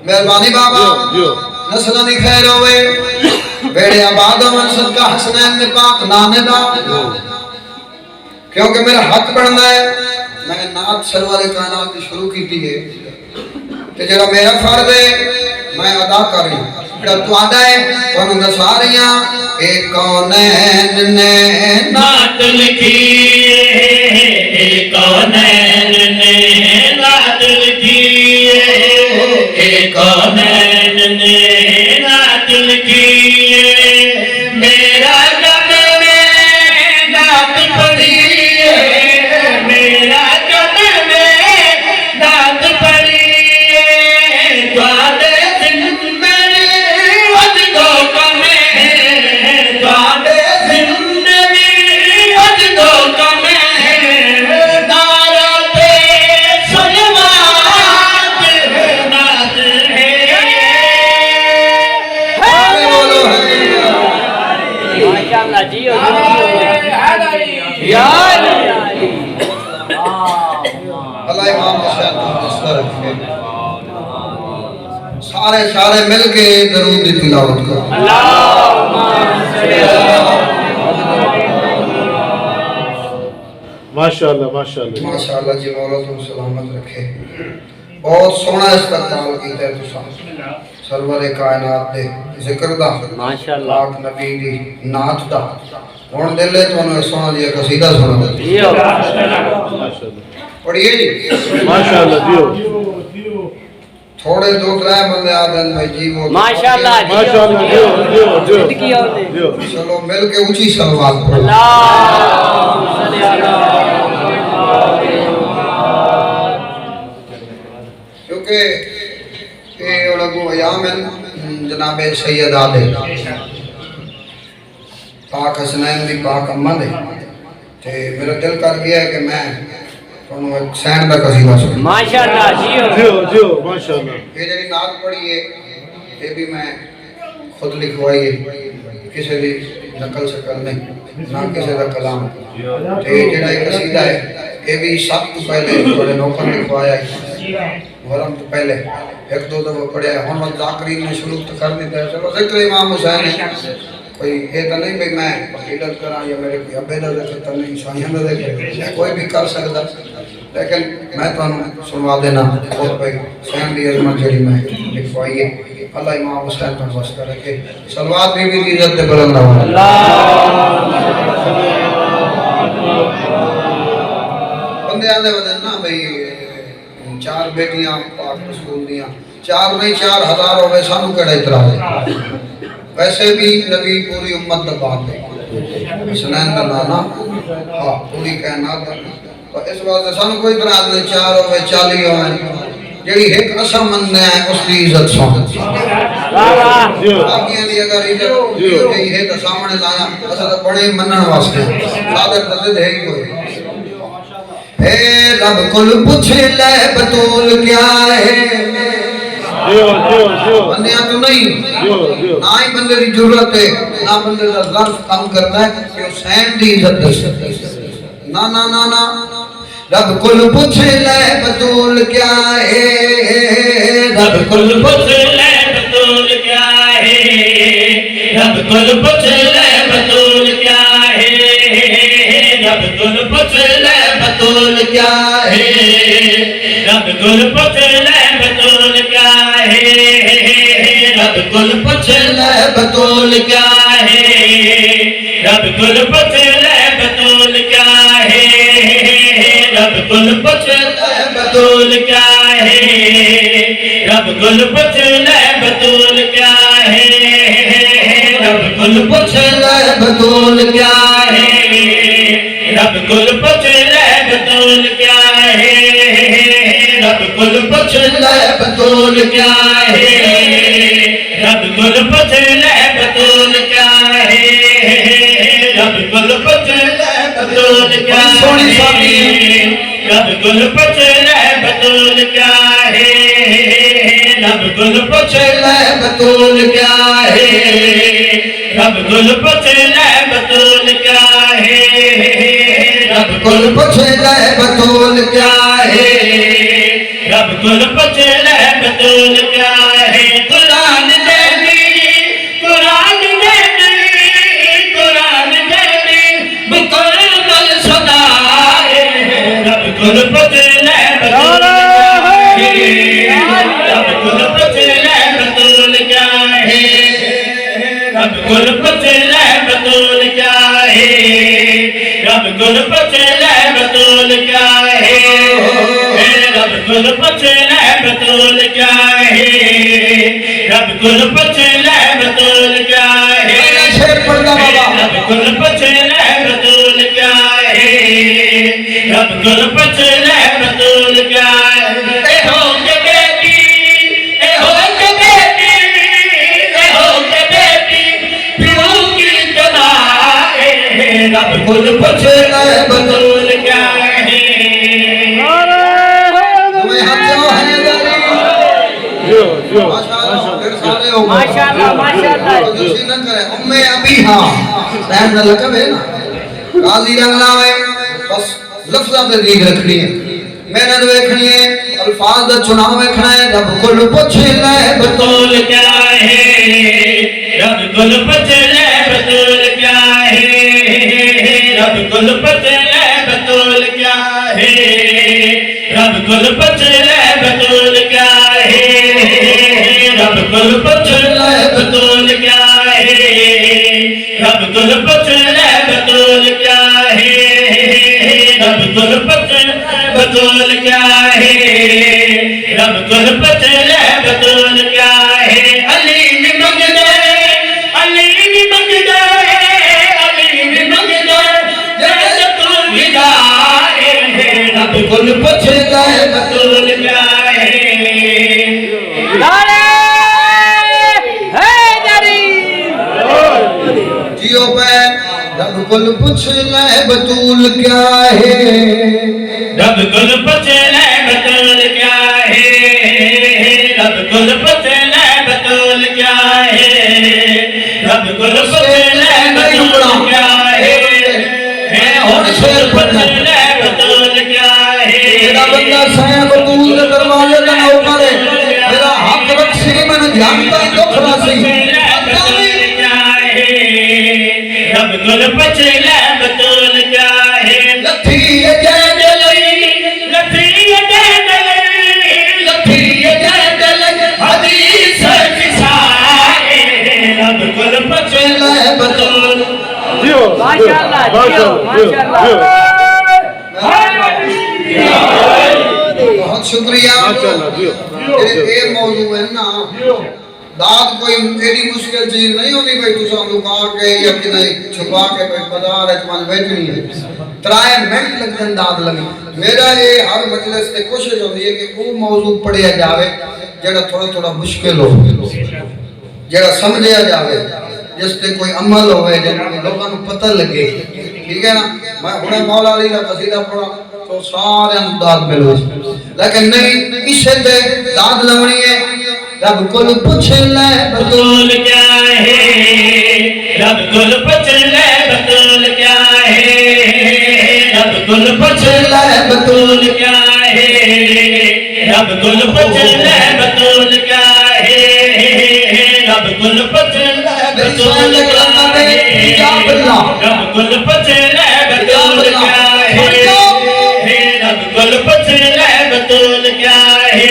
مہربانی بابا نسلہ نہیں خیر ہوئے بیڑے آباد ہوئے صدقہ حسنین نے پاک نانے دا کیونکہ میرا حق بڑھنا ہے میں نعت سرور کائنات کی شروع کی تھی کہ جڑا میرا فرض ہے میں ادا کر رہی ہوں جڑا تو آدھا ہے تو انہوں نے ساریاں ایک کونین نے نعت لکھی ایک کونین نے نعت لکھی ایک کونین نے نعت لکھی میرا جب میں نعت پڑھی میرا جب میں نعت پڑھی توادے زندگی وجدو کمیں توادے زندگی وجدو کمیں نعت سلوات نعت ہے ماشاءاللہ جیو یا اللہ امام حسین مستر سارے مل کے درود دی تلاوت کرو ماشاءاللہ ماشاءاللہ ماشاءاللہ جی مولا تم سلامت رکھے بہت سونا استقبال کیتا ہے تساں سرور کائنات دے ذکر دا ماشاءاللہ پاک نبی دی نعت دا ہن دلے تو سونا دی قصیدہ سنا جیو پڑھیے جی ماشاءاللہ جیو تھوڑے دو ترے بندے آ دن بھائی جی وہ ماشاءاللہ ماشاءاللہ جیو زندگی ہوتے جیو چلو مل کے اونچی صلوات پڑھو اللہ صلی اللہ کیونکہ یہ لوگوں ایام جناب سید آدھے پاک حسنین بھی پاک امن ہے تے میرا دل کر گیا ہے کہ میں انہوں ایک سین دا قصیدہ سکوں ماشاءاللہ جیو ماشاءاللہ یہ جنہی نعت پڑھی ہے یہ بھی میں خود لکھوائی ہے کسی بھی نقل شکل نہیں نہ کسی دا کلام تے جنہی قصیدہ ہے یہ بھی سب تو پہلے بڑے نوکر لکھوایا ہے محرم تو پہلے ایک دو دفعہ پڑھے محمد ذاکرین نے شروع تو کر دیتا ہے چلو ذکر امام حسین ہے کوئی یہ تو نہیں بھئی میں عقیدت کرا یا میرے کوئی ابے دا ذکر تو نہیں شاہیان دا ذکر کوئی بھی کر سکتا لیکن میں تو سنوا دینا اور بھئی حسین دی عظمت جڑی میں لکھوائی ہے اللہ امام حسین پر واسطہ رکھے صلوات بی بی کی عزت دے بلند ہوا بندے آدھے وزن نا بھئی 4 بیٹیاں پاک رسول دیاں 4 نہیں 4000 ہوئے سانو کڑا اعتراض ہے ویسے بھی نبی پوری امت دا بات ہے حسنین دا نانا ہاں پوری کائنات دا تو اس واسطے سانو کوئی اعتراض نہیں 4 ہوئے 40 ہوئے جڑی ایک اصل مندے ہیں اس کی عزت سن باقیاں دی اگر عزت یہی ہے تو سامنے لایا اصل بڑے منن واسطے صادق تزد ہے ہی کوئی اے رب کل پوچھ لے بطول کیا ہے بندیاں تو نہیں نہ ہی بندے دی ضرورت ہے نہ بندے دا ظرف کم کرتا ہے کہ حسین دی عزت دے نا نا نا نا رب کل پوچھ لے بطول کیا ہے رب کل پوچھ لے بطول کیا ہے رب کل پوچھ لے بطول کیا ہے رب کل پوچھ لے بطول کیا ہے رب کل پوچھ لے بطول کیا ہے رب کل پوچھ لے بطول کیا ہے رب کل پوچھ لے بطول کیا ہے رب کل پوچھ لے بطول کیا ہے رب کل پوچھ لے بطول کیا ہے رب کل پوچھ لے بطول کیا ہے رب کل پوچھ لے بطول کیا ہے رب کل پوچھ لے بطول کیا ہے رب کل پوچھ لے بطول کیا ہے رب کل پوچھ لے بطول کیا ہے رب کل پوچھ لے بطول کیا ہے رب کل پوچھ لے بطول کیا ہے رب کل پوچھ لے بطول کیا ہے رب کل پوچھ لے بطول کیا ہے رب کل پوچھ لے بطول کیا ہے قرآن دے دی قرآن دے دی قرآن دے دی بکل بل صدا ہے رب کل پوچھ لے بطول کیا ہے رب کل پوچھ لے بطول کیا ہے رب کل پوچھ لے بطول کیا ہے رب کل پوچھ لے بطول کیا ہے رب کل پوچھ لے بطول کیا ہے رب کل پوچھ لے بطول کیا ہے رب کل پوچھ لے بطول کیا ہے رب کل پوچھ لے بطول کیا ہے اے ہو کے بیٹی اے ہو کے بیٹی اے ہو کے بیٹی پیو کی جدا ہے رب کل پوچھ لے بطول کیا ہے ماشاءاللہ ماشاءاللہ ام ابیہا سہن نہ لقب ہے نا قاضی رنگنا ہے بس لفظاں تے دیکھ رکھنی ہے محنت ویکھنی ہے الفاظ دا چناؤ ویکھنا ہے رب کول پوچھ لے بطول کیا ہے رب کل پوچھ لے بطول کیا ہے رب کل پوچھ لے بطول کیا ہے رب کل پوچھ لے بطول کیا ہے رب کل پوچھ لے بطول کیا ہے رب کل پوچھ لے بطول کیا ہے رب کل پوچھ بطول کیا ہے رب کل پوچھ لے بطول کیا ہے علی بھی منگ دے علی بھی منگ دے علی بھی منگ دے جیسے تو بھی جائے رب کل پوچھ لے بطول کیا ہے نعرہ حیدری جیو پہ رب کول پوچھ لے بطول کیا ہے رب کل پوچھ لے بطول کیا ہے رب کل پوچھ لے بطول کیا ہے رب کل پوچھ لے بطول کیا ہے اور شیر پوچھ لے بطول کیا ہے میرا بندہ سایہ بطول دے دروازے دا نوکر ہے میرا حق رکھسی میں نے جانتا ہی دکھ راسی رب کل پوچھ لے بطول کیا ہے لتھی جائے دلئی لفی دل لتھی جائے دلئی حدیث فسائے رب کل پوچھ لے بطول جیو ماشاءاللہ جیو ماشاءاللہ بہت شکریہ ماشاءاللہ جیو یہ موضوع ہے نا داد کوئی ایڈی مشکل چیز نہیں ہوتی بھائی تو سب لکا کے یا کدھر چھپا کے بازار اچمان بیچنی ہے 3 منٹ لگ جن داد لگی میرا یہ ہر مجلس سے کوشش ہوتی ہے کہ وہ موضوع پڑھیا جاوے جڑا تھوڑا تھوڑا مشکل ہو جڑا سمجھیا جاوے جس تے کوئی عمل ہوئے جن لوگوں کو پتہ لگے ٹھیک ہے نا میں ہنے مولا علی کا قصیدہ پڑھا تو سارے داد ملو لیکن نہیں اسے تے داد لگنی ہے رب کول پوچھ لے بطول کیا ہے رب کل پوچھ لے بطول کیا ہے رب کل پوچھ لے بطول کیا ہے رب کل پوچھ لے بطول کیا ہے رب کل پوچھ لے بطول کیا ہے رب کل پوچھ لے بطول کیا ہے رب کل پوچھ لے بطول کیا ہے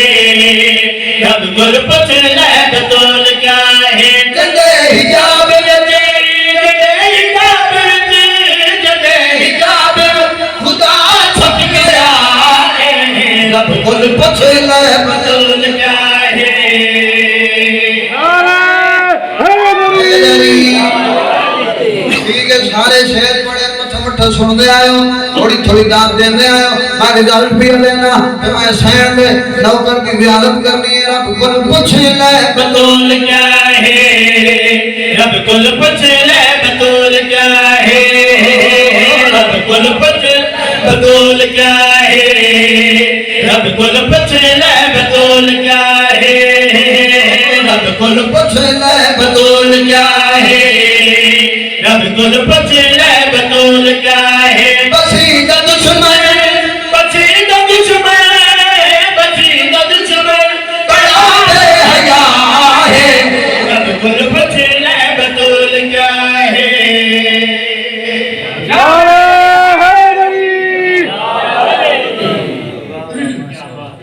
رب کل پوچھ لے بطول کیا ہے جدے حجاب خدا چھپ گیا ہے رب کول پوچھ لے بطول کیا ہے ٹھیک ہے سارے شہر بڑے مٹھا مٹھا سن دے آئے ہو تھوڑی تھوڑی داد دے آئے ہو میں رزلٹ بھی لینا کہ میں سین دے نوکر کی زیادت کرنی ہے رب کل پوچھ لے بطول کیا ہے رب کل پوچھ لے بطول کیا ہے رب کل پوچھ بطول کیا ہے رب کل پوچھ لے بطول کیا ہے رب کل پوچھ لے بطول کیا ہے رب کل پوچھ لے بطول کیا ہے بسیدہ دشمن بچیدہ دشمن بچیدہ دشمن بڑا بے حیا ہے رب کل پوچھ لے بطول کیا ہے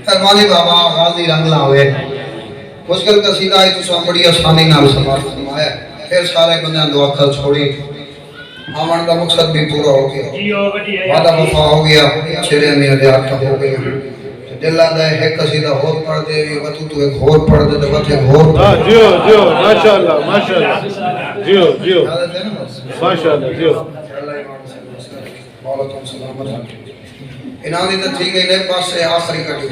فرمانی بابا غازی رنگلا ہوئے مشکل قصیدہ ہے تو سو بڑی آسانی نال سماعت فرمایا پھر سارے بندیاں دعا کر چھوڑی آمن کا مقصد بھی پورا ہو گیا وعدہ وفا ہو گیا چہرے میں ہدایات ہو گئی دل آدھا ہے ایک قصیدہ اور پڑھ دے وطو تو ایک اور پڑھ دے تو وقت ایک اور ہاں جیو جیو ماشاءاللہ ماشاءاللہ جیو جیو ماشاءاللہ جیو مولا تم سلامت رکھے انہاں دی تے ٹھیک ہے نے پاس سے آخری کٹی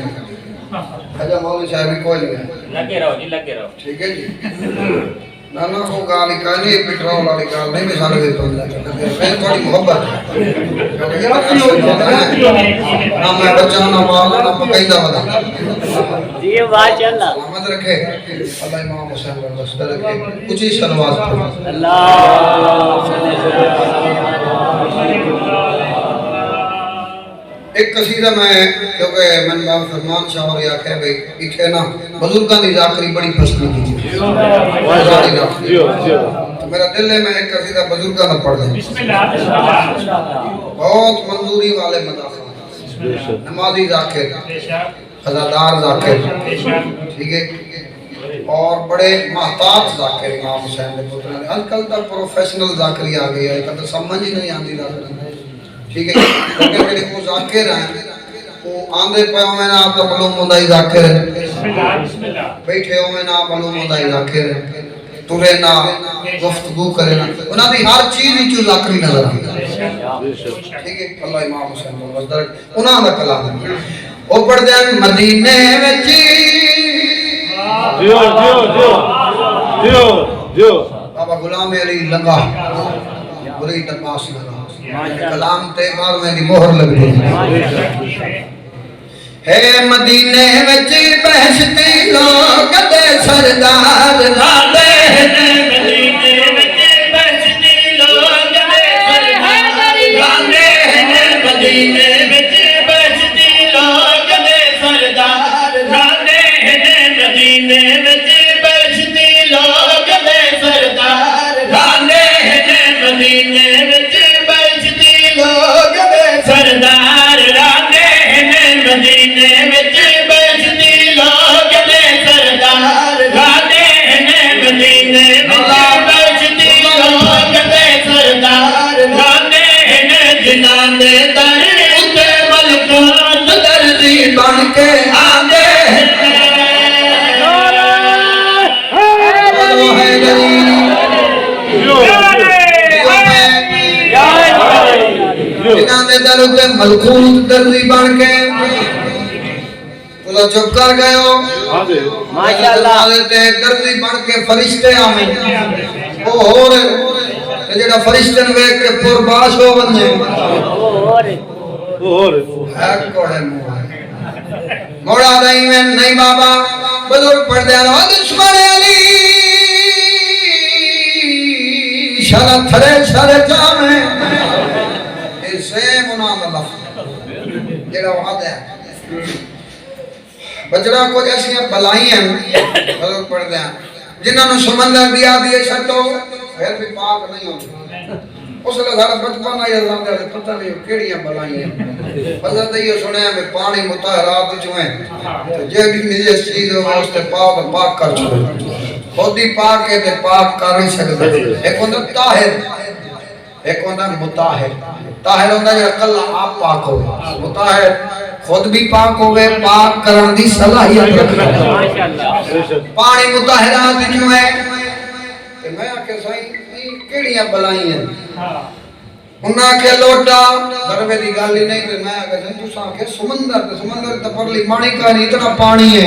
اجا مولوی صاحب بھی کوئی نہیں ہے لگے رہو جی لگے رہو ٹھیک ہے جی نا نا وہ گالی کہانی پٹرول والی گال نہیں میں سارے دے پڑھنا میں تھوڑی محبت ہے نا میں بچہ نہ مال نہ پکائیدہ والا جی ماشاءاللہ سلامت رکھے اللہ امام حسین برداشت رکھے کچھ ہی سلوات پڑھو اللہ ایک قصیدہ میں کیونکہ من باب فرمان شاہ اور یا کہ بھئی ایک ہے نا بزرگاں دی ذاکری بڑی پسند کی جیو جیو میرا دل ہے میں ایک قصیدہ بزرگاں نہ پڑھ دیں بسم اللہ بہت منظوری والے مداخل نمازی ذاکر خزادار ذاکر ٹھیک ہے اور بڑے محتاط ذاکر امام حسین نے پتر آج کل تک پروفیشنل ذاکری آ گئی ہے کہتا سمجھ ہی نہیں آتی ذاکر ٹھیک ہے کیونکہ میرے کو ذاکر ہیں وہ آندھے پہ ہوئے نا آپ کا معلوم ہوتا ہی ذاکر ہے بیٹھے ہوئے نا آپ معلوم ہوتا ہی ذاکر ہے ترے نا گفتگو کرے نا انہاں دی ہر چیز ہی جو ذاکری نظر آتی ہے ٹھیک ہے اللہ امام حسین کو مصدر انہاں دا کلام ہے وہ پڑھ دیں مدینے وچی جیو جیو جیو جیو جیو بابا غلام علی لنگا بری تپاس لگا کلام تے بار میں دی مہر لگ دی ہے مدینے وچ بہشتی لوگ دے سردار راندے مدینے وچ بہشتی لوگ دے سردار راندے مدینے وچ بہشتی لوگ دے سردار راندے مدینے وچ بہشتی لوگ دے سردار راندے مدینے وچ بہشتی لوگ دے سردار راندے مدینے وچ بہشتی لوگ دے سردار راندے مدینے وچ بہشتی لوگ دے سردار راندے جنہاں دے در اُتے ملکات درزی بن کے آندے وہ ہے جنہاں دے در اتے ملکوت درزی بن کے تُلا چپ کر گئے ہو ماشاءاللہ درزی بن کے فرشتے آمیں وہ ہو رہے جڑا فرشتے نوے کے پرباش ہو بندے اور ہے کوڑے موڑا نہیں بابا بزرگ پڑھ دیا رو دشمن علی شرط تھرے شرط جامے اسے منام اللہ جڑا وعدہ ہے بجرا کو جیسی بلائی ہیں بزرگ پڑھ دیا جنہوں نے سمندر دیا دیے چھٹو پھر بھی پاک نہیں ہوتے اس لئے سارا بچپن آئی اللہ دے پتہ نہیں کیڑیاں بلائی ہیں حضرت یہ سنے ہیں میں پانی مطہرات جو ہیں جے بھی نجس چیز ہو اس تے پاک کر چھوڑے خود ہی پاک ہے تے پاک کر ہی سکتے ایک ہوندہ طاہر ایک ہوندہ مطاہر طاہر ہوندہ جو کلہ آپ پاک ہوئے مطاہر خود بھی پاک ہوئے پاک کرن دی صلاحیت رکھنا پانی مطہرات جو ہیں میں آکے سائیں کیڑیاں بلائی ہیں انہاں کے لوٹا دروے دی گل ہی نہیں تے میں کہتا تساں کہ سمندر تے پرلی مانی کا نہیں اتنا پانی ہے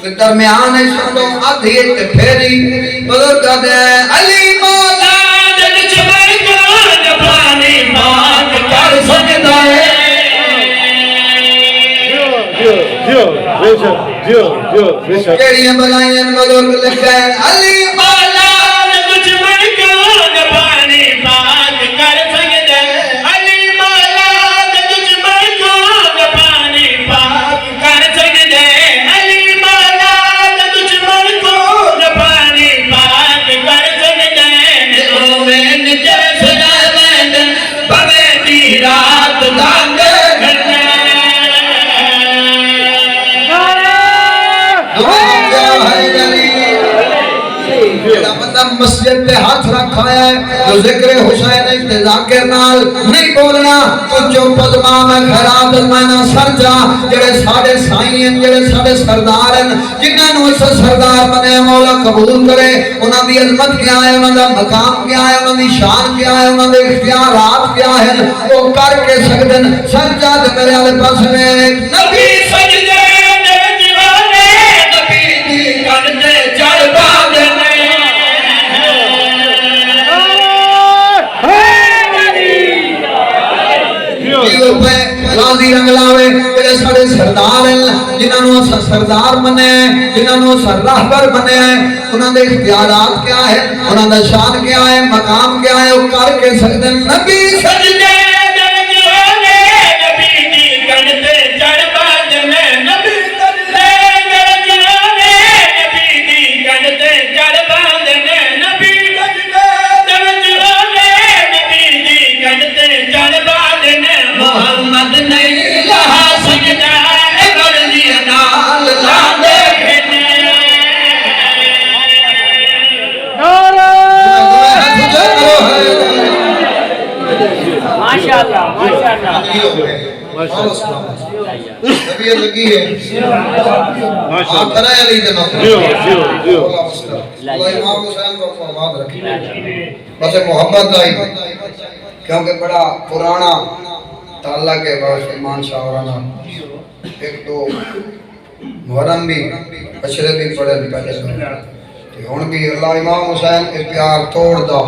تے درمیان ہے سنو آدھی تے پھیری بزرگ دے علی مولا دے وچ میں پانی مانگ کر سکدا ہے کیڑیاں بلائیں بزرگ لکھے علی مولا دے وچ میں پانی مانگ کر سکدا ہے علی مولا دے وچ میں پانی مانگ کر سکدا ہے علی مولا دے وچ میں پانی مانگ کر سکدا ہے او میں نجے سنا میں بوے دی رات دانگ مسجد پہ ہاتھ رکھا ہے جو ذکر حسین ذاکر نال نہیں بولنا تو جو پدما میں خیرات میں سر جا جڑے ساڑے سائیں جڑے ساڑے سردار ہیں جنہاں نو اس سردار بنے مولا قبول کرے انہاں دی عظمت کیا ہے انہاں دا مقام کیا ہے انہاں دی شان کیا ہے انہاں دے اختیارات کیا ہیں وہ کر کے سکدن سر جا تے میرے والے پاس میں نبی سجدے دے دیوانے نبی دی کندے چڑھ باندے راضی رنگ لاوے جڑے سارے سردار ہیں جنہاں نو سردار بنے جنہاں نو راہبر بنے انہاں دے اختیارات کیا ہے انہاں دا شان کیا ہے مقام کیا ہے وہ کر کے سکدے نبی سجدے دے دیوانے نبی دی کندے چڑھ باندے نبی سجدے دے دیوانے نبی دی کندے چڑھ باندے نبی سجدے دے دیوانے نبی دی کندے چڑھ باندے محمد نہیں لہا سجدہ مرضی نال لاندے ماشاءاللہ ماشاءاللہ نبی لگی ہے آپ کرائے علی دے اللہ امام حسین کو آباد رکھی بس محبت آئی کیونکہ بڑا پرانا تعلق ہے باش ایمان شاہ ورانا ایک دو محرم بھی اشرے بھی پڑھے پہلے سے ہون بھی اللہ امام حسین کے پیار توڑ دا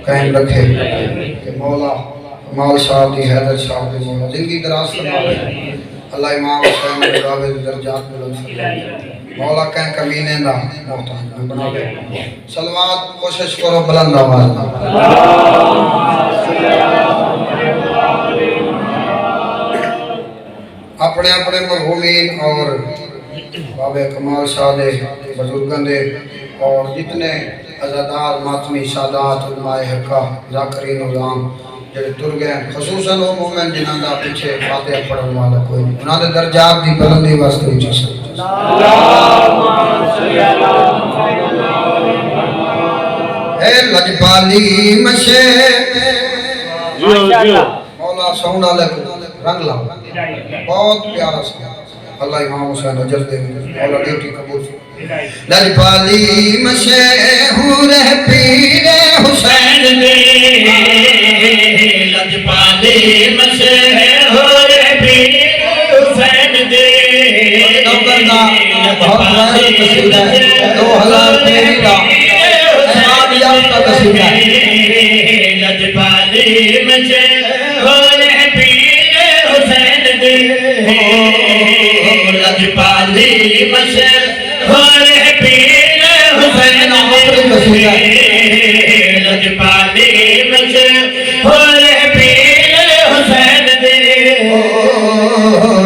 قائم رکھے کہ مولا مال صاحب دی حیدر صاحب دی مولا زندگی دراز فرمائے اللہ امام حسین کے راوے درجات بلند فرمائے مولا کہیں کمینے دا محتاج میں بنا دے صلوات کوشش کرو بلند آواز اپنے اپنے مرحومین اور بابے کمال شاہ دے بزرگان دے اور جتنے عزادار ماتمی سادات علماء حقہ ذاکرین نظام جڑے تر گئے خصوصاً وہ مومن جنہاں دا پیچھے فاتحہ پڑھن والا کوئی نہیں انہاں دے درجات دی بلندی واسطے ہوئی چیز اے لجپالی مشے مولا سونا لکھو رنگ لاؤ بہت پیارا سا اللہ امام حسین اجر دے مولا ڈیوٹی قبول لجپالی مشہور پیر حسین دے لجپالی مشہور پیر حسین دے نوکرنا بہت غیر قصیدہ ہے 2013 کا امام یافتہ قصیدہ ہے لجپالی مشہور پیر حسین دے لجپالی مشہور پیر حسین دے لجپالی مشہور پیر حسین دے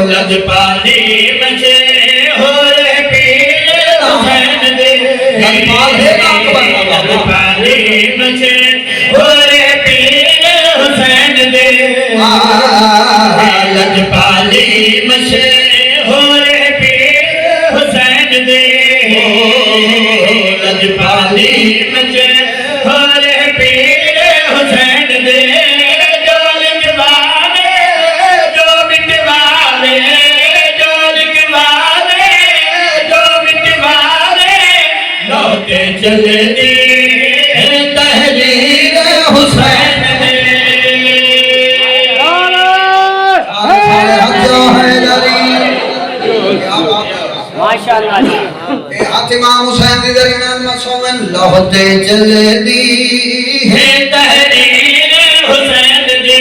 لجپالی مشہور پیر حسین دے لجپالی مشہور پیر حسین دے لجپالی مشہور پیر حسین دے لجپالی مشہور پیر حسین دے جو لکھوانے جو مٹوانے جو لکھوانے جو مٹوانے لوٹے چلے دی تحریر حسین دے ماشاءاللہ جی اے ہاتھ امام حسین دی درمیان میں سومن لہتے چلے دی ہے تحریر حسین دی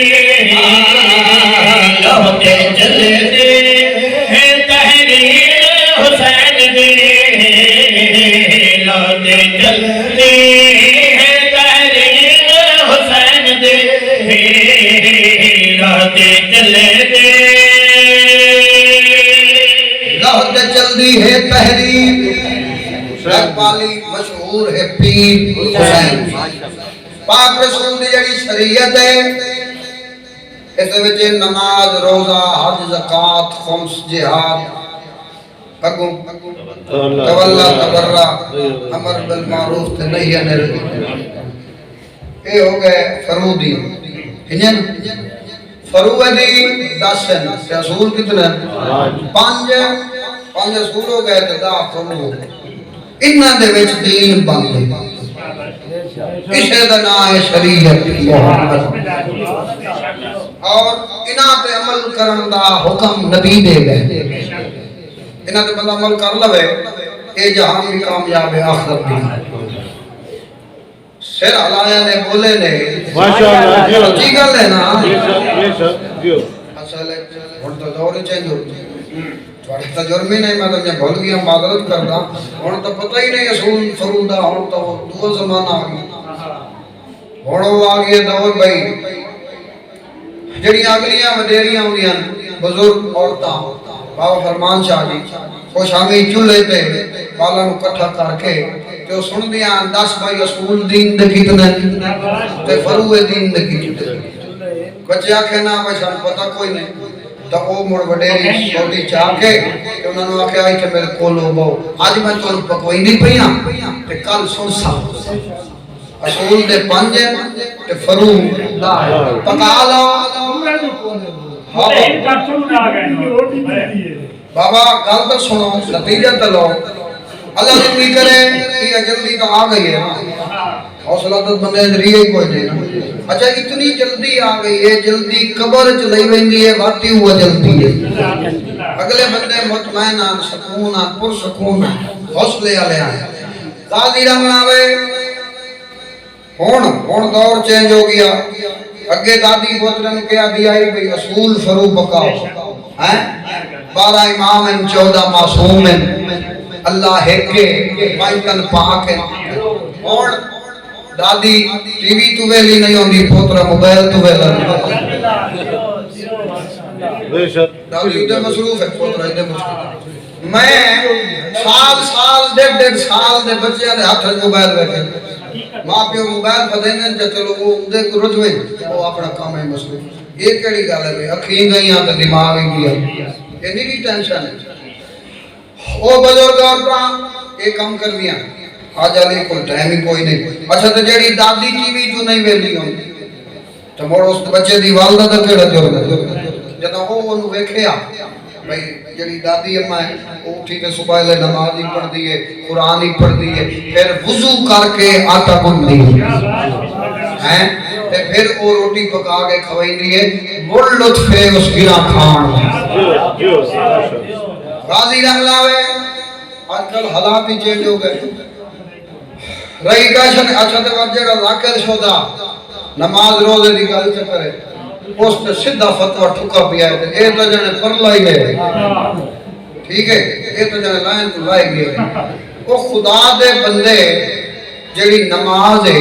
لہتے چلے دی ہے تحریر حسین دی لہتے چلے دی ہے تحریر حسین دی لہتے چلے دی لہتے چل دی ہے تحریر رگ والی مشہور ہے پیر حسین پاک رسول دی جڑی شریعت ہے اس وچ نماز روزہ حج زکات خمس جہاد اگوں تولا تبرع امر بالمعروف تے نہی عن المنکر اے ہو گئے فرودی ہنن فرودی 10 ہیں رسول کتنے 5 رسول ہو گئے تے 10 فرود انہاں دے وچ دین بن گئے اسے دا نام ہے شریعت محمد اور انہاں تے عمل کرن دا حکم نبی دے گئے انہاں تے بندہ عمل کر لوے اے جہان بھی کامیاب ہے آخرت بھی سر ہلایا نے بولے نے ماشاءاللہ جی سچی گل ہے نا بے شک جی اصل ہے ہن تو دور چینج ہو گیا تھوڑی تجربے نہیں میں تو بھول گیا معذرت کردا ہن تو پتہ ہی نہیں اصول فرود دا ہن تو دو زمانہ آ گیا ہن وہ آ گیا دور بھائی جڑی اگلیاں وڈیریاں ہوندیاں بزرگ عورتاں بابا فرمان شاہ جی وہ شامی چولہے تے بالاں نوں اکٹھا کر کے جو سن دیاں 10 بھائی اصول دین دے کتنے تے فروع دین دے کتنے کچھ آکھے نا بچان پتہ کوئی نہیں تو وہ مڑ وڈیری چھوٹی چاہ کے انہوں نے آکھے آئی کہ میرے کولو بہو آج میں تو پکوئی نہیں پہیاں تے کل سن سا اصول دے 5 تے فروع پکا لو بابا گل تو سنو نتیجہ تلو اللہ زندگی کرے یہ جلدی تو آ گئی ہے حوصلہ تو بندے ذریعے ہی کوئی نہیں اچھا اتنی جلدی آ گئی ہے جلدی قبر چ لئی ویندی ہے واقعی ہوا جلدی ہے اگلے بندے مطمئن ہیں سکون ہیں پرسکون ہیں حوصلے والے ہیں قاضی رنگناوے ہن دور چینج ہو گیا اگے دادی پوترن کیا دیا ہی بھئی اصول فرو پکاؤ ہیں 12 امام ہیں 14 معصوم ہیں اللہ ہے کہ مائکن پاک ہے اور دادی ٹی وی تو ویلی نہیں ہوندی پوترا موبائل تو ویلا بے شک دادی ادھر مصروف ہے پوترا ادھر مصروف میں سال ڈیڑھ سال دے بچے دے ہاتھ موبائل بیٹھے ماں پیو موبائل پدینے چلو وہ دے کو رجوے وہ اپنا کام ہے مصروف یہ کیڑی گل ہے اکھیں گئیاں تے دماغ ہی گیا یہ نہیں ٹینشن ہے او بزرگ عورتاں یہ کام کر دیا آج علی کوئی ٹائم ہی کوئی نہیں اچھا تو جڑی دادی ٹی وی جو نہیں ویلی ہوندی تو مڑ اس بچے دی والدہ دا کیڑا جرم ہے جدوں وہ اونوں ویکھیا بھئی جڑی دادی اماں ہے وہ اٹھی تے صبح لے نماز ہی پڑھدی ہے قرآن ہی پڑھدی ہے پھر وضو کر کے آٹا گوندی ہے تے پھر وہ روٹی پکا کے کھوائندی ہے مڑ لطف ہے اس گرا کھان غازی رنگ لاوے آج کل حالات ہی چینج ہو گئے رہی کاشن اچھا تے وقت جڑا ذاکر شودا نماز روزے دی گل چ کرے اس تے سیدھا فتوی ٹھکا پیا ہے اے تو جنے پرلا ہی ہے ٹھیک ہے اے تو جنے لائن تو لائے گئے او خدا دے بندے جڑی نماز ہے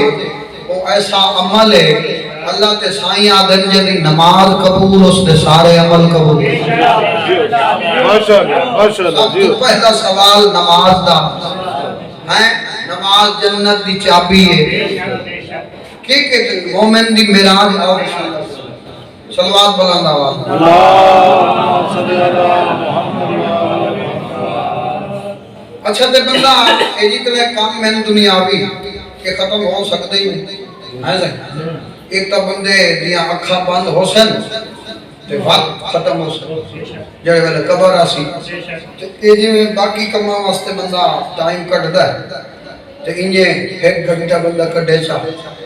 وہ ایسا عمل ہے اللہ تے سائیں آدن جدی نماز قبول اس دے سارے عمل قبول ماشاءاللہ جی پہلا سوال نماز دا ہے نماز جنت دی چابی ہے کہ مومن دی معراج اور صلوات بلند آواز اللہم صلی علی محمد اچھا تے بندہ اے جتنے کام میں دنیاوی کہ ختم ہو سکتے ہی نہیں ایک تو بندے دیا اکھا بند ہو سن تے وقت ختم ہو سن جڑے ویلے قبر آسی تے جی باقی کما واسطے بندہ ٹائم کٹدا ہے تے انجے ایک گھنٹہ بندہ کڈے چا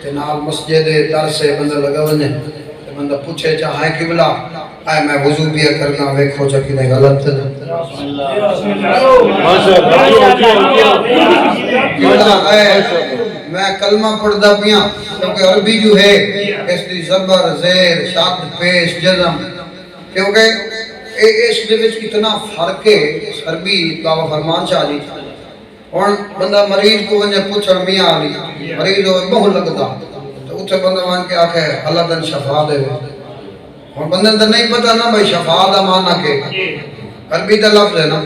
تے نال مسجد در سے بندہ لگا ونے تے بندہ پوچھے چا ہے قبلہ آئے میں وضو بھی کرنا ویکھو چکی نے غلط میں کلمہ پڑھدا پیاں کیونکہ عربی جو ہے اس دی زبر زیر شد پیش جزم کیونکہ اس دے وچ اتنا فرق ہے عربی بابا فرمان شاہ جی اور بندہ مریض کو ونجے پوچھن میاں علی مریض ہو بہت لگدا تو اتھے بندہ مان کے آکھے اللہ تن شفا دے اور بندے تو نہیں پتہ نا بھائی شفا دا معنی کہ عربی دا لفظ ہے نا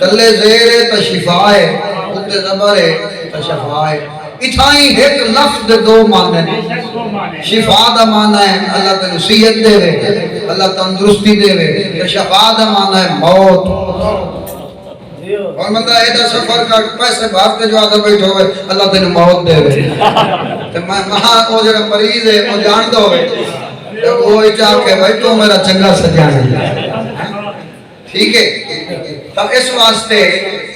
تلے زیر ہے تو شفا ہے اتنے زبر ہے تو شفا ہے اتھائی ایک لفظ دے دو معنی شفا دا معنی ہے اللہ تن صحت دے وے اللہ تندرستی دے وے شفا دا معنی ہے موت اور بندہ ایڈا سفر کا پیسے بھاگتے جو آدھا بیٹھو ہوئے اللہ تین موت دے وے تو میں وہاں وہ جڑا مریض ہے وہ جان دو ہوئے تو وہ چاہ کے بھائی تو میرا چنگا سجانا ٹھیک ہے تو اس واسطے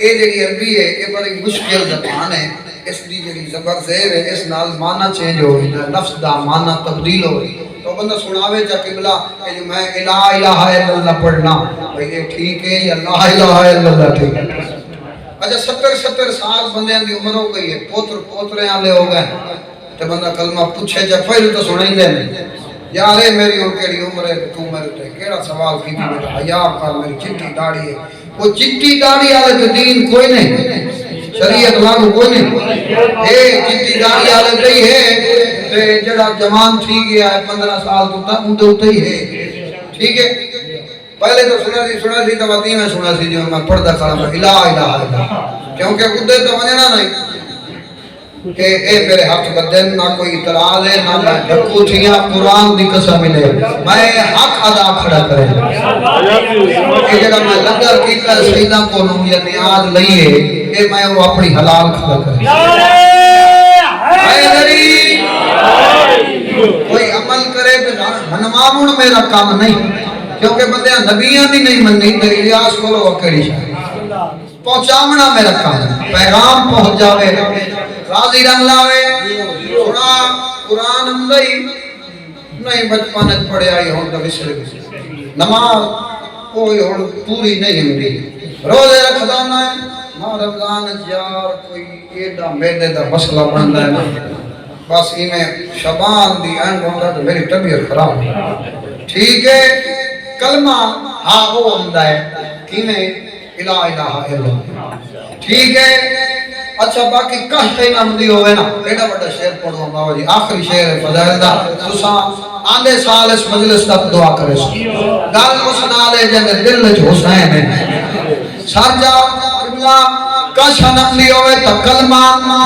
یہ جڑی عربی ہے یہ بڑی مشکل زبان ہے اس دی جڑی زبر زیر ہے اس نال معنی چینج ہو گئی لفظ دا معنی تبدیل ہو گئی تو بندہ سناوے چا قبلہ کہ جو میں الہ الہ الا اللہ پڑھنا بھئی یہ ٹھیک ہے یا لا الہ الا اللہ ٹھیک ہے اچھا 70 سال بندے دی عمر ہو گئی ہے پوترے آلے ہو گئے تو بندہ کلمہ پوچھے جا پہلے تو سنائیں دے نہیں یارے میری ان کے لیے عمر ہے تو میرے تے کیڑا سوال کی میرا حیا کر میری چٹی داڑھی ہے وہ چٹی داڑھی والے تو دین کوئی نہیں شریعت لاگو کوئی نہیں اے چٹی داڑھی والے نہیں ہے تے جڑا جوان تھی گیا ہے 15 سال تو تا اون تے ہی ہے ٹھیک ہے پہلے تو سنا سی تو وتی میں سنا سی جو میں پڑھدا کھڑا میں الہ الہ الہ کیونکہ ادھر تو ونجنا نہیں کہ اے میرے حق بدن نہ کوئی اعتراض ہے نہ میں ڈھکو تھیاں قرآن دی قسم ملے میں حق ادا کھڑا کرے کہ جڑا میں لنگر کیتا سیدہ کو نو یا نیاز لئیے اے میں وہ اپنی حلال کھڑا کرے کوئی عمل کرے منواؤن میرا کام نہیں کیونکہ بندے نبیاں دی نہیں مننی تے الیاس کولو اکڑی شاہ پہنچاونا میرا کام پیغام پہنچ جاوے راضی رنگ لاوے سنا قرآن اندائی نہیں بچپانت پڑھے آئی ہون تو وسر نماز کوئی ہون پوری نہیں ہندی روزے رکھدانا ہے ماں رمضان جار کوئی ایڈا میدے دا مسئلہ بندہ ہے بس ہی میں شبان دی اینڈ ہوندہ تو میری طبیعت خراب ہے ٹھیک ہے کلمہ ہاں وہ ہوندہ ہے کی میں الہ الہ الہ ٹھیک ہے اچھا باقی کہتے نہ مندی ہوئے نا ایڈا بڑا شعر پڑھو بابا جی آخری شعر ہے فضائل دا تساں آندے سال اس مجلس تک دعا کرے سو گل اس نالے جن دل وچ حسین ہے سر جا قبلہ کاشا نملی ہوئے تا کلمہ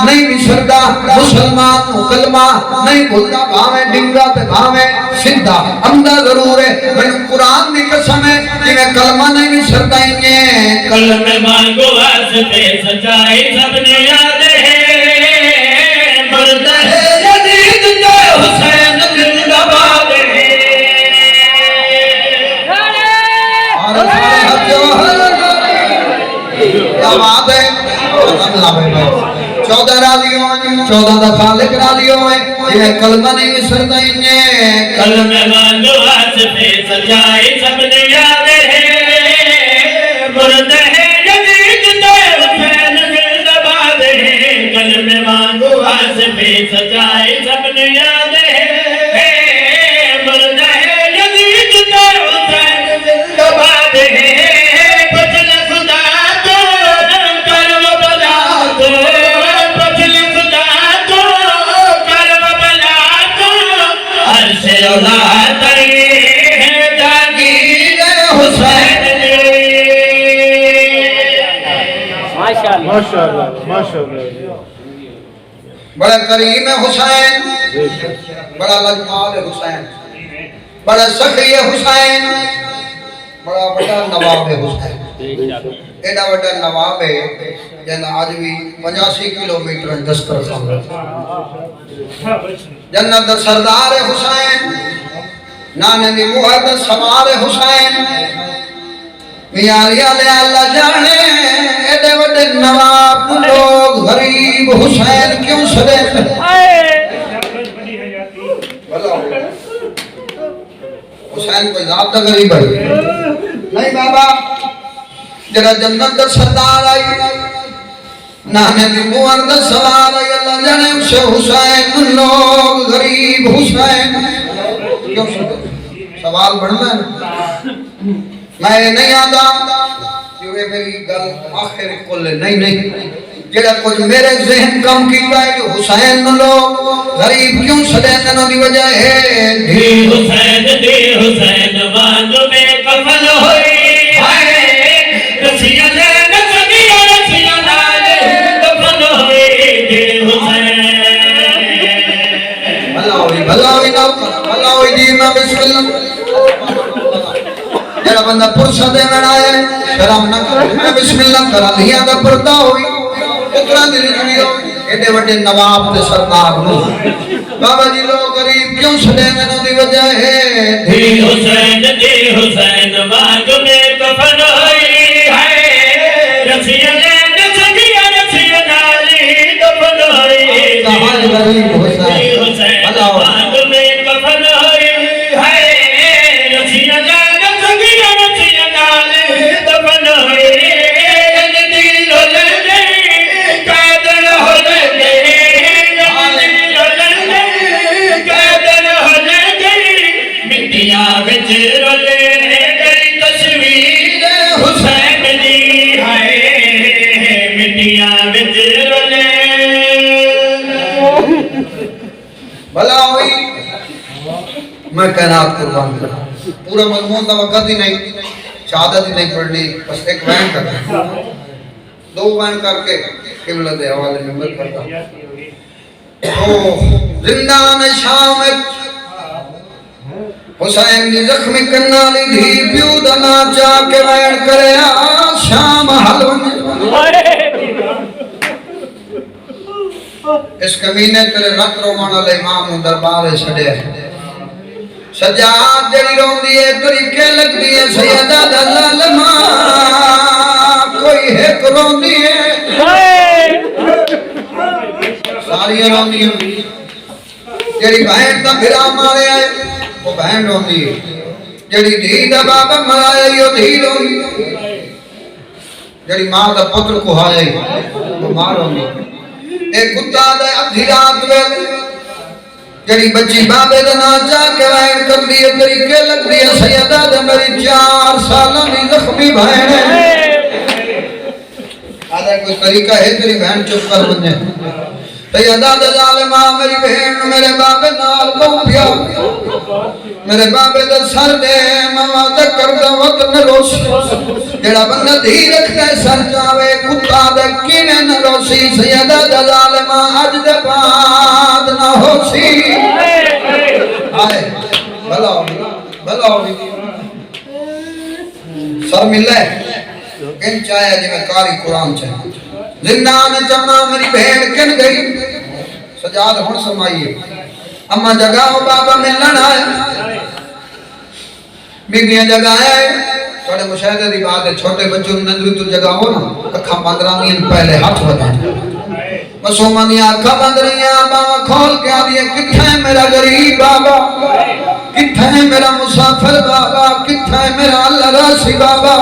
نہیں بسردہ مسلمان کلمہ نہیں بھولتا بھاویں ڈنگا تے بھاویں سدھا امدہ ضرور ہے میں قرآن دی قسم ہے کہ میں کلمہ نہیں بسردہ انہیں کلمہ مانگو واسطے سچائی سب نے یاد ہے مرد ہے جدید جو حسین زندہ باد ہے کیا بات ہے 14 راضیوں ہیں 14 دا خالق راضیوں ہیں یہ کلمہ نہیں بسردہ انہیں کلمہ مانگو واسطے سچائی سب نے یاد ہے مرد ہے جدید جو حسین زندہ باد ہے کلمہ مانگو واسطے سچائی سب نے یاد ہے مرد ہے جدید جو حسین زندہ باد ہے ماشاءاللہ ماشاءاللہ بڑا کریم ہے حسین بڑا لجپال ہے حسین بڑا سخی ہے حسین بڑا بڑا نواب ہے حسین ایڈا بڑا نواب ہے جن آج بھی 85 کلومیٹر دسترخوان جنت سردار ہے حسین نانے دی موہد سوار ہے حسین میاری علیہ اللہ جانے ایڈے وڈے نواب لوگ غریب حسین کیوں سدے حسین کوئی ذات دا غریب ہے نہیں بابا جڑا جنت دا سردار آئی نانے دی موار دا سوار آئی اللہ جانے اسے حسین لوگ غریب حسین کیوں سوال بڑھنا ہے میں نہیں آدھا جو یہ میری گل آخر کل نہیں جڑا کچھ میرے ذہن کم کیتا ہے جو حسین لوگ غریب کیوں سڑے نہ دی وجہ ہے حسین وانگ میں کفن ہوئی ہے رسیاں لین سگیاں رسیاں لالے کفن ہوئی حسین بھلا ہوئی جی میں بسم اللہ جڑا بندہ پرسہ دے میں آئے شرم نہ کرے میں بسم اللہ کرا لیا دا پردہ ہوئی اترا دلی جڑی ہوئی ایڈے وڈے نواب دے سردار نو بابا جی لوگ غریب کیوں سڑے نہ دی وجہ ہے حسین وانگ میں کفن ہوئی ہے رسیاں لین سگیاں رسیاں لالے کفن ہوئی کہاں غریب حسین بھلا ہوئی وانگ میں کفن ہوئی ہے رسیاں لین سگیاں رسیاں لالے کفن ہوئی بھلا ہوئی میں کائنات قربان کرا پورا مضمون کا وقت ہی نہیں شہادت ہی نہیں پڑھنی بس ایک وین کرنا دو وین کر کے قبلہ دے حوالے میں مل کرتا تو زندان شام حسین دی زخمی کنالی دھی پیو دنا چاہ کے وین کرے شام حلون اس کمینے تیرے رت رومان علیہ امام دربار چھڑے سجاد جڑی رون دیئے طریقے لگ دیئے سیدہ دلالمہ کوئی ایک رون دیئے ساری رون دیئے جڑی بہن تا بھرا مارے آئے وہ بہن رون دیئے جڑی دھی دا بابا مرائے یہ دھی رون دیئے جڑی ماں دا پتر کو ہائے وہ ماں رون دیئے ایک کتا دے ادھی رات میں جڑی بچی بابے دے ناچا کے وائن کر دیئے طریقے لگ دیئے سیدہ دے میری 4 سالہ میں زخمی بہن ہے آدھا کوئی طریقہ ہے تیری بہن چپ کر بنجے سیدہ دے ظالمہ میری بہن میرے بابے نال بہن پیا میرے بابے دے سر دے مواد کردہ وقت نہ روش جڑا بندہ دھی رکھتا ہے سر جاوے کتا دے کینے نہ روشی سیدہ دے ظالمہ اج دے بعد نہ ہوشی آئے بھلا ہوئی سر ملے کن چاہے جی میں کاری قرآن چاہے زندان جمع میری بہن کن گئی سجاد ہون سمائیے اما جگاؤ بابا ملن آئے بیبیاں جگائے تھوڑے مشاہدے دی بات ہے چھوٹے بچوں نظری تو جگاؤ نا اکھا بند رہی پہلے ہاتھ بتائیں مسومہ دیا اکھا بند رہی ہیں بابا کھول کے آدھئے کتھا ہے میرا غریب بابا کتھا ہے میرا مسافر بابا کتھا ہے میرا اللہ راسی بابا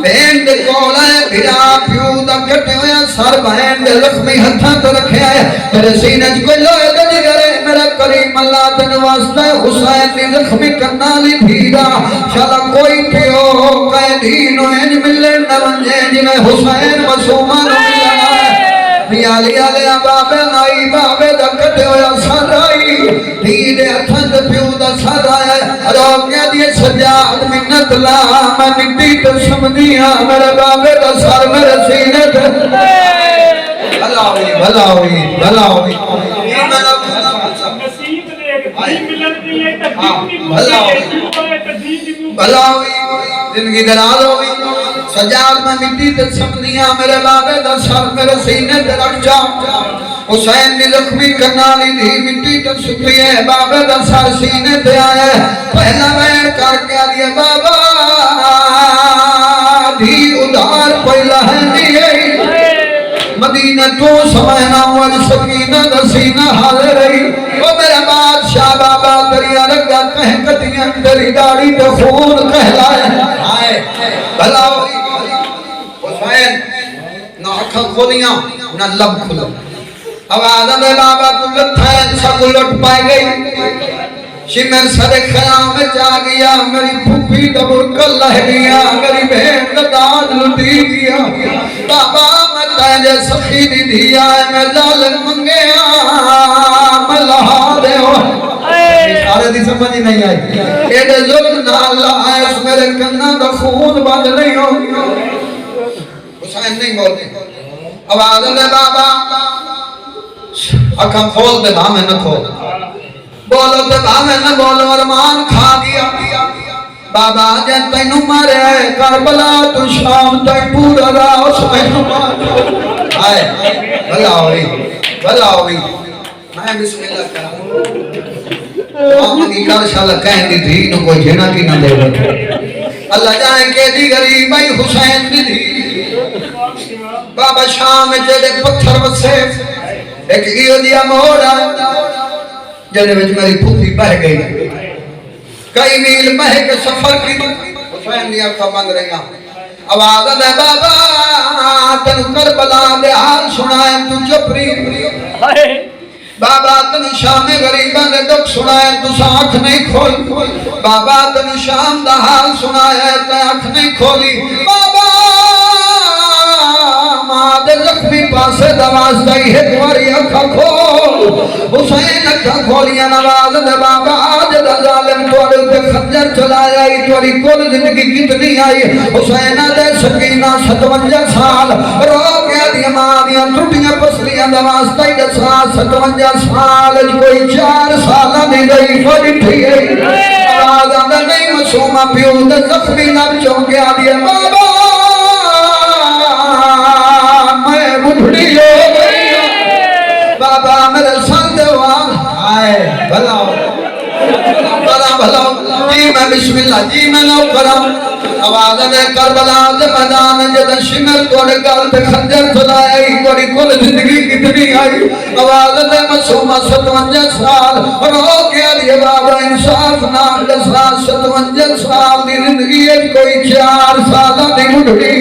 بہن دے کولا ہے بھرا پیو دا کٹے ہویا سر بہن دے زخمی ہتھاں تو رکھے آئے میرے سینہ کوئی لوہے دے جگرے میرا کریم اللہ تن واسطہ حسین دی زخمی کنالی بھیڑا شالا کوئی پیو کہے دینو انج ملے نہ ونجے جنہیں حسین مسومہ نو ملنا ہے پیالی آلیا بابے نائی بابے دا کٹے ہویا سر آئی دھیرے ہتھاں دے پیو دا سر آیا روکیا دیئے سجاد منت لا میں مٹی تو سمدیاں میرے بابے دا سر میرے سینے دے بھلا ہوئی بھلا ہوئی یہ میرا بھلا ہوئی زندگی دراز ہوئی سجاد میں مٹی تے سمدیاں میرے بابے دا سر میرے سینے تے رکھ جا حسین دی زخمی کنالی دی مٹی تے سکھی ہے بابے دا سر سینے تے آیا پہلا وین کر کے آدھئے بابا دی ادھار پہلا ہے دیئے مدینہ تو سمائنا اور سکینہ دا سینہ حال رہی وہ میرا بادشاہ بابا تیریاں رگا کہیں کٹیاں تیری داڑھی تو خون کہلائے آئے بھلا حسین نہ آنکھاں کھولیاں نہ لب کھلا آواز میں بابا کو لٹھائیں سب لٹ پائے گئی شمر سر خیام میں جا گیا میری پھوپھی دبر کر لہ گیا میری بہن داد لٹی گیا بابا میں تیجے سخی دی دیا میں ظالم منگیا میں لہا دے ہو سارے دی سمجھ نہیں آئی ایڈے ظلم نہ اللہ ہے اس میرے کنہ دا خون بند نہیں ہو حسین نہیں بولتے آواز دے بابا اکھاں کھول دے بھامے نہ کھول بولو تے بھامے نہ بولو ارمان کھا گیا بابا جن تینو مارے کربلا تو شام تک پورا راہ اس میں آئے بھلا ہوئی میں بسم اللہ کرا آمنی کر شاءاللہ کہیں دی تھی نو کوئی جھینا کی نہ دے گا اللہ جائے کہ دی غریب بھائی حسین دی تھی بابا شام جڑے پتھر وسے ایک ایو دیا موڑا جڑے وچ میری پھوپھی بہ گئی کئی میل بہ کے سفر کی حسین دی آنکھاں بند رہی آواز دے بابا تن کربلا دے حال سنائے تو چپ رہی بابا تن شام غریباں دے دکھ سنائے تو آنکھ نہیں کھولی بابا تن شام دا حال سنائے تے آنکھ نہیں کھولی بابا ماں زخمی پاسے دواز دائی ہے دواری اکھا کھول حسین اکھا کھولیاں نواز دے بابا آج دا ظالم توڑے پہ خنجر چلایا ہی توڑی کل زندگی کتنی آئی حسین دے سکینہ 57 سال رو گیا دیا ماں دیا ٹوٹیاں پسلیاں دواز دائی دے 57 سال کوئی 4 سالہ دی گئی فوجی تھی آواز آدھا نہیں مسومہ پیو دے زخمی نب چونکیا دیا بابا میں بڑھڑی ہو گئی بابا میرے ساتھ دیوان آئے بھلا جی میں بسم اللہ جی میں نو کرم آواز میں کربلا دے میدان جد شمر توڑے گل تے خنجر چلائی توڑی کل زندگی کتنی آئی آواز میں مسومہ 57 سال رو گیا دیے بابا انصاف نام جسرا 57 سال دی زندگی ہے کوئی 4 سالہ دی بڑھڑی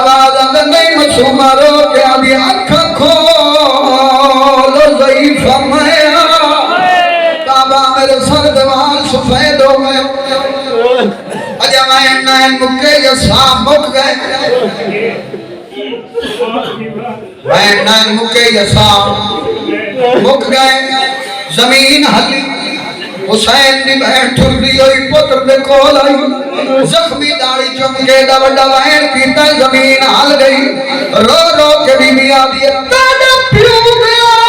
آواز میں نہیں مسومہ رو گیا دیے اکھا کھولو ضعیف فرمایا بابا میرے سر دوال سفید ہو گئے اجا میں مکے یا سام مک گئے میں مکے یا سام مک گئے زمین ہلی حسین دی بہن ٹھر دی ہوئی پتر دے کول آئی زخمی داڑی چمکے دا بڑا بہن کیتا زمین ہل گئی رو رو کے بھی میا دیئے تاڑا پیو گیا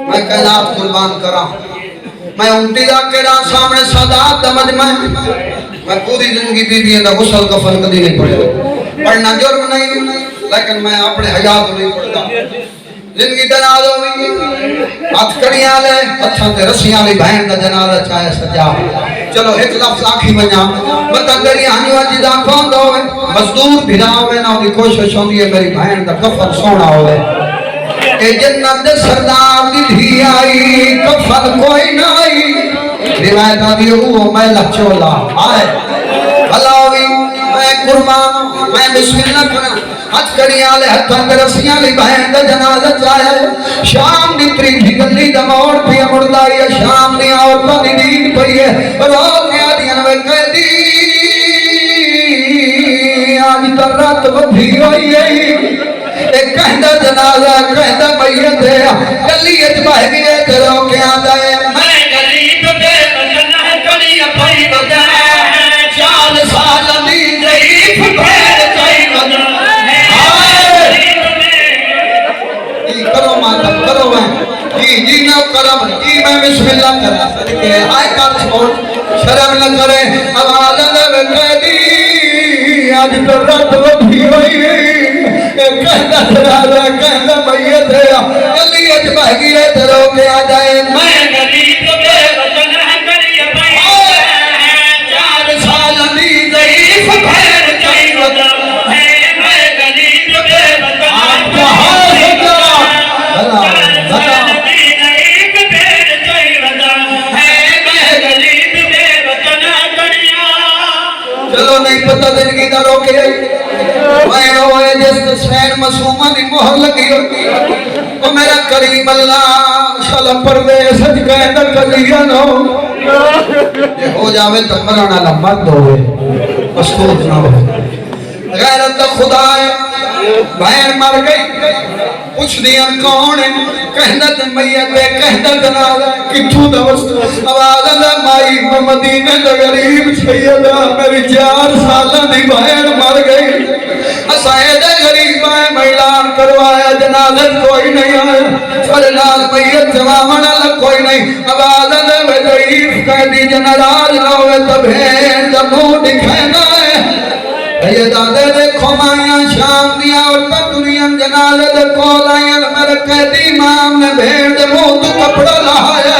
میں کائنات قربان کرا میں انٹی دا کیڑا سامنے صدات دمج میں پوری زندگی بی بی دا غسل کفن کدی نہیں پڑھے پڑھنا جرم نہیں لیکن میں اپنے حیات نہیں پڑھتا زندگی جنازہ ہوئی ہاتھ کڑیاں لے ہتھاں تے رسیاں لی بہن دا جنازہ چاہے سجا چلو ایک لفظ آکھی بنیا مطلب کڑیاں ہنیو اجی دا کون دا ہوئے مزدور بھیرا ہوئے نہ دی کوشش ہوندی ہے میری بہن دا کفن سونا ہوئے اے جنت سردار دی دھی آئی کفن کوئی نہ آئی روایت آدھی وہ میلہ چولا آئے بھلا ہوئی میں قربان میں بسم اللہ کرا ہاتھ کڑیاں والے ہتھاں تے رسیاں لی بہن دا جنازہ چایا شام دی تریٹھی گلی دا موڑ پہ مڑدا ہے شام دی عورتاں دی نیند پئی ہے رو کے آدیاں وے قیدی آج تا رات ودھی ہوئی ہے ایک کہندا جنازہ کہندا میت ہے گلی وچ بہ گئے تے رو کے آندا ہے میں غریب بے وطن کڑی پئی وجہ 4 سال دی ضعیف بھیڑ چائی وجہ کرو ماتم کرو میں جی نہ کرم جی میں بسم اللہ کرا صدقے آئے کر چھوڑ شرم نہ کرے آواز دے قیدی آج تو رات ودھی ہوئی کہنا جنازہ کہنا میت ہے گلی وچ بہ گئی ہے تے رو کے آ جائے میں غریب بے وطن کڑی پئی 4 سال دی ضعیف بھیڑ چائی وجہ میں غریب بے وطن چلو نہیں پتہ زندگی دا رو کے میں ہوئے جس سین مسومہ دی مہر لگی ہوتی وہ میرا کریم اللہ شلم پردیس سج گئے نہ کلیہ نہ ہو جاوے تو مرانا لمبت ہوئے مستوت نہ ہوئے غیرت خدا ہے بہن مر گئی پوچھ دیا کون ہے کہنا تے میت ہے کہنا جنازہ کتھوں دا وسط آواز اللہ مائی میں مدینے دا غریب سیدہ میری 4 سالہ دی بہن مر گئی اسائے دے غریب آئے میلان کروایا جنازہ کوئی نہیں آیا سرنال میت جوامن اللہ کوئی نہیں آواز اللہ میں ضعیف کہہ دی جنراج نہ ہوئے تب ہے جب منہ دکھینا ہے یہ دادے دیکھو مائیاں شام دیا اور دنیا جنازے دے کول آئیں میرے قیدی امام نے بھیڑ دے منہ تو کپڑا لایا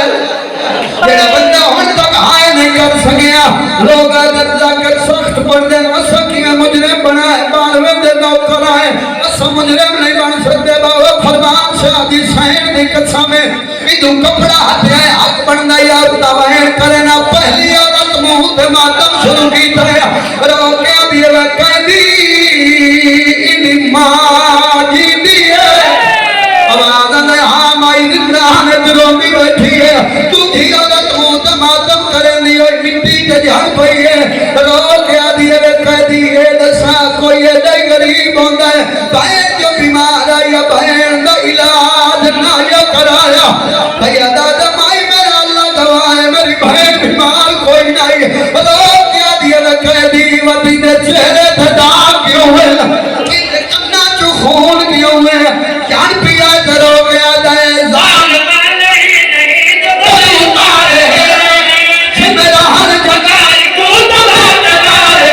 جڑا بندہ ہن تک ہائے نہیں کر سکیا لوگ ادھر جا کے سخت پڑ دیں اسا کیا مجرم بنائے باروے دے نوکر آئے اسا مجرم نہیں بن سکتے باو فرمان شاہ دی سین دی قسم میں ادھو کپڑا ہاتھ آئے حق بندہ یار تاوائن کرے نا پہلی عورت منہ تے ماتم شروع کی طرح رو کیا دیئے وے قیدی انہی ماں جی دیئے آواز نے ہاں مائی نگران دلوں بھی بیٹھی ہے تو تھی عورت منہ تے ماتم کرے نہیں ہوئی مٹی تے جھڑ پئی ہے رو کیا دیئے وے قیدی اے دسا کوئی ایڈے غریب ہوندہ ہے بہن جو بیمار آئی بہن دا علاج نہ یا کرایا بھیا دادا مائی میرا اللہ گواہ میری بہن بیمار کوئی نہیں رو کیا دیئے وے قیدی وطی دے چہرے تھے داغ کیوں ہوئے کتے کنا چو خون کیوں ہوئے جان پیا کرو گیا جائے زان نہیں کوئی اتارے کہ میرا ہر جگہ کو تباہ کرائے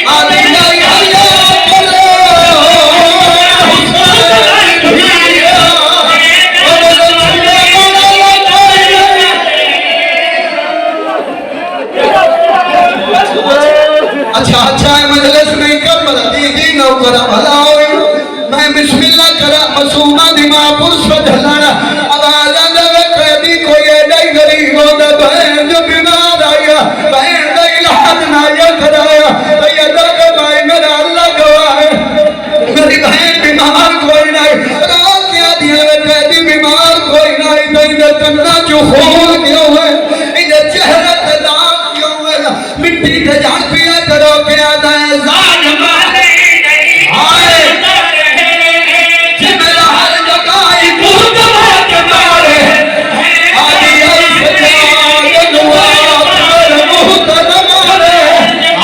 آدھی نہیں آیا کرو اچھا اچھا ہے مجلس نہیں کر بلا دیدی نو کرا بھلا ہوئی میں بسم اللہ کرا مسومہ دی ماں پرس و جھلانا آوازہ دے قیدی کوئی ایڈائی غریب ہو دے بہن جو بیمار آیا بہن دا علاج نہ یا کرایا سیدہ کے بھائی میرا اللہ گواہ ہے میری بہن بیمار کوئی نہیں رو کیا دیا وے قیدی بیمار کوئی نہیں تو ادھر کنا جو خون کیوں ہے ادھر چہرہ تداغ کیوں ہے مٹی کے جان پیا کرو کے آدھا ہے ظالم آئے کہ میرا ہر جگہ ہی بہت بہت مارے آدھی ایسے جائے دعا پر بہت مارے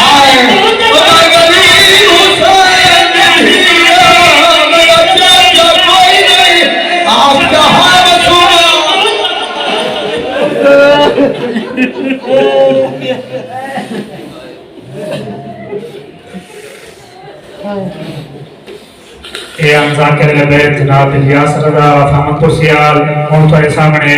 آئے بڑا غریب حسین نہیں ہے میرا چاہتا کوئی نہیں آپ کہاں مسومہ اے ہم ذاکر بیت جناب الیاس رضا فامت پرسیال ہم تو سامنے